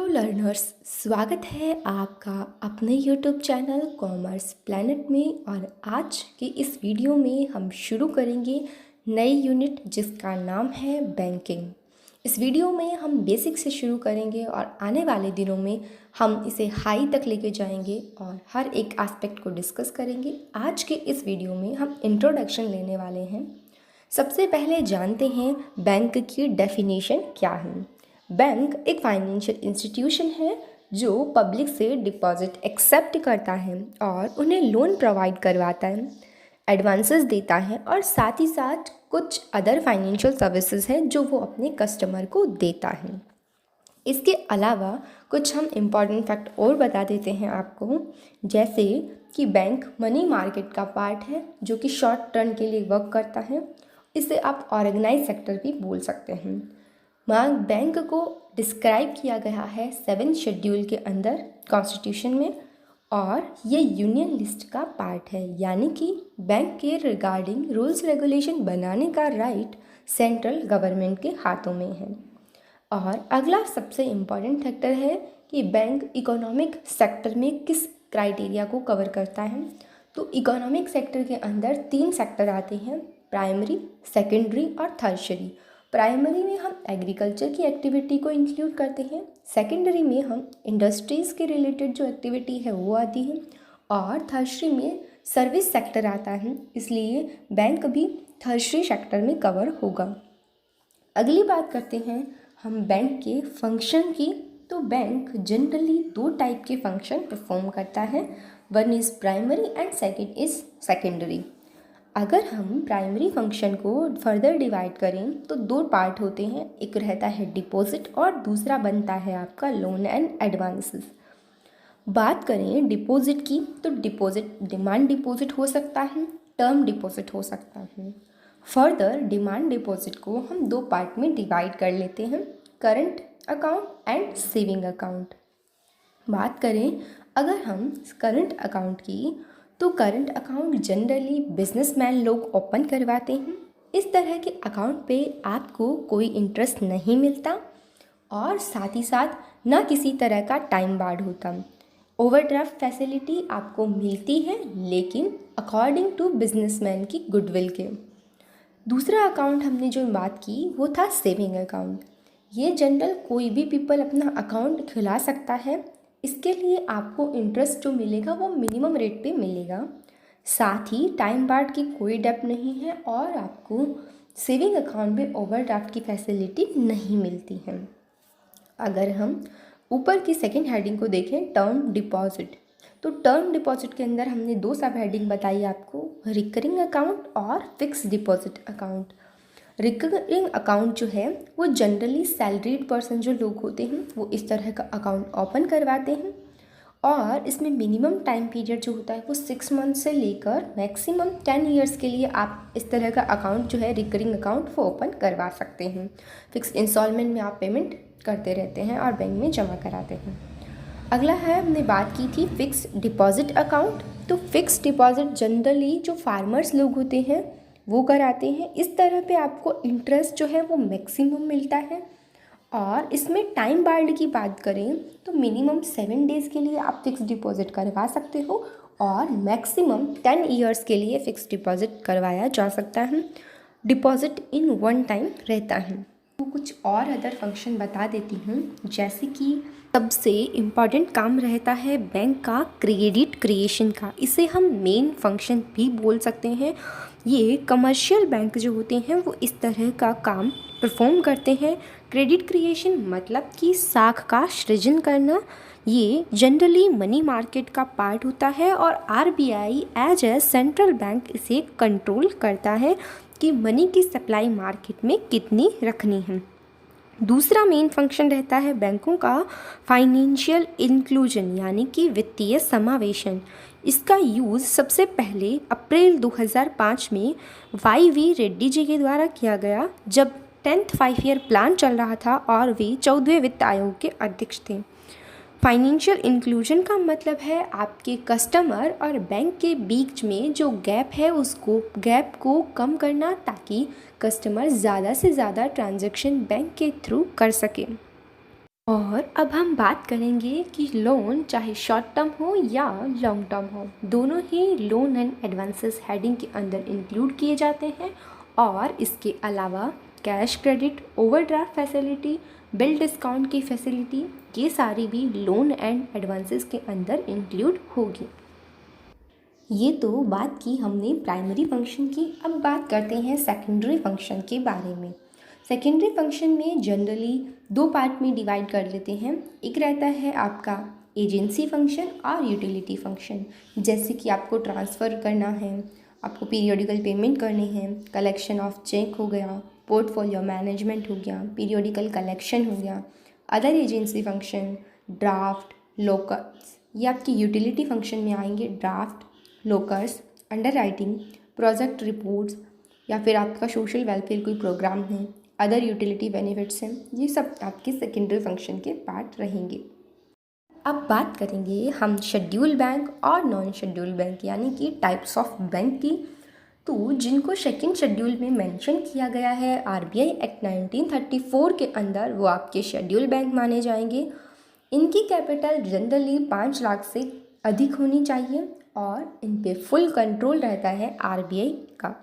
Learners, स्वागत है आपका अपने यूट्यूब चैनल कॉमर्स प्लैनेट में। और आज की इस वीडियो में हम शुरू करेंगे नई यूनिट जिसका नाम है बैंकिंग। इस वीडियो में हम बेसिक से शुरू करेंगे और आने वाले दिनों में हम इसे हाई तक लेके जाएंगे और हर एक एस्पेक्ट को डिस्कस करेंगे। आज के इस वीडियो में हम इंट्रोडक्शन लेने वाले हैं। सबसे पहले जानते हैं बैंक की डेफिनेशन क्या है। बैंक एक फाइनेंशियल इंस्टीट्यूशन है जो पब्लिक से डिपॉजिट एक्सेप्ट करता है और उन्हें लोन प्रोवाइड करवाता है, एडवांसेस देता है और साथ ही साथ कुछ अदर फाइनेंशियल सर्विसेज हैं जो वो अपने कस्टमर को देता है। इसके अलावा कुछ हम इम्पॉर्टेंट फैक्ट और बता देते हैं आपको, जैसे कि बैंक मनी मार्केट का पार्ट है जो कि शॉर्ट टर्म के लिए वर्क करता है। इसे आप ऑर्गेनाइज सेक्टर भी बोल सकते हैं। बैंक को डिस्क्राइब किया गया है 7 शेड्यूल के अंदर कॉन्स्टिट्यूशन में और ये यूनियन लिस्ट का पार्ट है, यानी कि बैंक के रिगार्डिंग रूल्स रेगुलेशन बनाने का राइट सेंट्रल गवर्नमेंट के हाथों में है। और अगला सबसे इम्पॉर्टेंट फैक्टर है कि बैंक इकोनॉमिक सेक्टर में किस क्राइटेरिया को कवर करता है। तो इकोनॉमिक सेक्टर के अंदर 3 सेक्टर आते हैं, प्राइमरी, सेकेंडरी और थर्शरी। प्राइमरी में हम एग्रीकल्चर की एक्टिविटी को इंक्लूड करते हैं, सेकेंडरी में हम इंडस्ट्रीज़ के रिलेटेड जो एक्टिविटी है वो आती है और थर्शरी में सर्विस सेक्टर आता है, इसलिए बैंक भी थर्शरी सेक्टर में कवर होगा। अगली बात करते हैं हम बैंक के फंक्शन की। तो बैंक जनरली 2 टाइप के फंक्शन परफॉर्म करता है, one is primary and second is secondary. अगर हम प्राइमरी फंक्शन को फर्दर डिवाइड करें तो 2 पार्ट होते हैं, एक रहता है डिपॉजिट और दूसरा बनता है आपका लोन एंड एडवांसेस। बात करें डिपॉजिट की तो डिपॉजिट डिमांड डिपॉजिट हो सकता है, टर्म डिपॉजिट हो सकता है। फर्दर डिमांड डिपॉजिट को हम 2 पार्ट में डिवाइड कर लेते हैं, current account and saving account. बात करें अगर हम करंट अकाउंट की तो करंट अकाउंट जनरली बिजनेसमैन लोग ओपन करवाते हैं। इस तरह के अकाउंट पे आपको कोई इंटरेस्ट नहीं मिलता और साथ ही साथ ना किसी तरह का टाइम बार्ड होता। ओवरड्राफ्ट फैसिलिटी आपको मिलती है लेकिन अकॉर्डिंग टू बिजनेसमैन की गुडविल के। दूसरा अकाउंट हमने जो बात की वो था सेविंग अकाउंट। ये जनरल कोई भी पीपल अपना अकाउंट खुला सकता है। इसके लिए आपको इंटरेस्ट जो मिलेगा वो मिनिमम रेट पे मिलेगा, साथ ही टाइम बार्ड की कोई डेप्ट नहीं है और आपको सेविंग अकाउंट में ओवरड्राफ्ट की फैसिलिटी नहीं मिलती है। अगर हम ऊपर की सेकंड हेडिंग को देखें, टर्म डिपॉजिट, तो टर्म डिपॉजिट के अंदर हमने 2 सब हेडिंग बताई आपको, रिकरिंग अकाउंट और fix deposit account. Recurring account जो है वो जनरली सैलरीड पर्सन जो लोग होते हैं वो इस तरह का अकाउंट ओपन करवाते हैं और इसमें मिनिमम टाइम पीरियड जो होता है वो 6 मंथ से लेकर मैक्सिमम 10 ईयर्स के लिए आप इस तरह का अकाउंट जो है रिकरिंग अकाउंट वो ओपन करवा सकते हैं। फिक्स इंस्टॉलमेंट में आप पेमेंट करते रहते हैं और बैंक में जमा कराते हैं। अगला है, हमने बात की थी फिक्स डिपॉजिट अकाउंट। तो फिक्स डिपॉजिट जनरली जो फार्मर्स लोग होते हैं वो कराते हैं। इस तरह पे आपको इंटरेस्ट जो है वो मैक्सिमम मिलता है और इसमें टाइम बार्ड की बात करें तो मिनिमम 7 डेज़ के लिए आप फिक्स डिपॉजिट करवा सकते हो और मैक्सिमम 10 ईयर्स के लिए फ़िक्स डिपॉजिट करवाया जा सकता है। डिपॉजिट इन 1 टाइम रहता है। तो कुछ और अदर फंक्शन बता देती हूँ, जैसे कि सबसे इम्पॉर्टेंट काम रहता है बैंक का क्रेडिट क्रिएशन का। इसे हम मेन फंक्शन भी बोल सकते हैं। ये कमर्शियल बैंक जो होते हैं वो इस तरह का काम परफॉर्म करते हैं। क्रेडिट क्रिएशन मतलब कि साख का सृजन करना। ये जनरली मनी मार्केट का पार्ट होता है और RBI as a central bank इसे कंट्रोल करता है कि मनी की सप्लाई मार्केट में कितनी रखनी है। दूसरा मेन फंक्शन रहता है बैंकों का फाइनेंशियल इंक्लूजन, यानी कि वित्तीय समावेशन। इसका यूज़ सबसे पहले अप्रैल 2005 में वाई रेड्डी जी के द्वारा किया गया, जब 10th 5 ईयर प्लान चल रहा था और वे 14वें वित्त आयोग के अध्यक्ष थे। फाइनेंशियल इंक्लूजन का मतलब है आपके कस्टमर और बैंक के बीच में जो गैप है उसको गैप को कम करना, ताकि कस्टमर ज़्यादा से ज़्यादा ट्रांजैक्शन बैंक के थ्रू कर सके। और अब हम बात करेंगे कि लोन चाहे शॉर्ट टर्म हो या लॉन्ग टर्म हो, दोनों ही लोन एंड एडवांसेस हेडिंग के अंदर इंक्लूड किए जाते हैं। और इसके अलावा cash credit, overdraft facility, bill discount की फैसिलिटी, ये सारी भी लोन एंड एडवांसेस के अंदर इंक्लूड होगी। ये तो बात की हमने प्राइमरी फंक्शन की। अब बात करते हैं सेकेंडरी फंक्शन के बारे में। सेकेंडरी फंक्शन में जनरली दो पार्ट में डिवाइड कर लेते हैं। एक रहता है आपका एजेंसी फंक्शन और यूटिलिटी फंक्शन। जैसे कि आपको ट्रांसफ़र करना है, आपको पीरियोडिकल पेमेंट करने हैं, कलेक्शन ऑफ चेक हो गया, पोर्टफोलियो मैनेजमेंट हो गया, पीरियोडिकल कलेक्शन हो गया। Other agency function draft, lockers, ये आपकी यूटिलिटी फंक्शन में आएंगे। Draft, lockers, under writing, project reports, या फिर आपका सोशल वेलफेयर कोई प्रोग्राम है, अदर यूटिलिटी बेनिफिट्स हैं, ये सब आपके सेकेंडरी फंक्शन के पार्ट रहेंगे। अब बात करेंगे हम शेड्यूल बैंक और नॉन शेड्यूल बैंक यानी कि टाइप्स ऑफ बैंक की। तो जिनको सेकेंड शेड्यूल में मेंशन किया गया है आरबीआई एक्ट 1934 के अंदर, वो आपके शेड्यूल बैंक माने जाएंगे। इनकी कैपिटल जनरली 5 लाख से अधिक होनी चाहिए और इन पे फुल कंट्रोल रहता है आरबीआई का।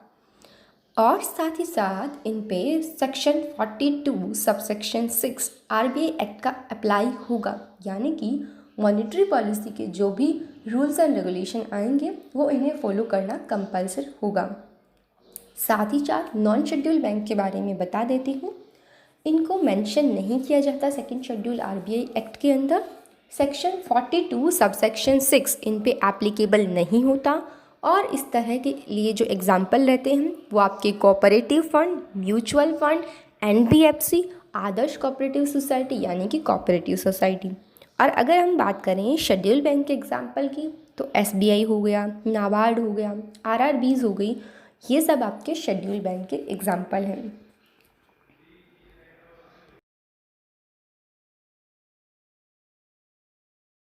और साथ ही साथ इन पे सेक्शन 42 सबसेक्शन 6 आरबीआई एक्ट का अप्लाई होगा, यानी कि मॉनेटरी पॉलिसी के जो भी रूल्स एंड रेगुलेशन आएंगे वो इन्हें फॉलो करना कंपल्सरी होगा। साथ ही साथ नॉन शेड्यूल बैंक के बारे में बता देती हूँ। इनको मेंशन नहीं किया जाता सेकेंड शेड्यूल आरबीआई एक्ट के अंदर। सेक्शन 42 सबसेक्शन 6 इन पे एप्लीकेबल नहीं होता। और इस तरह के लिए जो एग्जाम्पल रहते हैं वो आपके cooperative fund, mutual fund, NBFC, Adarsh cooperative society यानी कि कोऑपरेटिव सोसाइटी। और अगर हम बात करें शेड्यूल बैंक के एग्जाम्पल की, तो एसबीआई हो गया, नाबार्ड हो गया, आरआरबीज हो गई, ये सब आपके शेड्यूल बैंक के एग्जाम्पल हैं।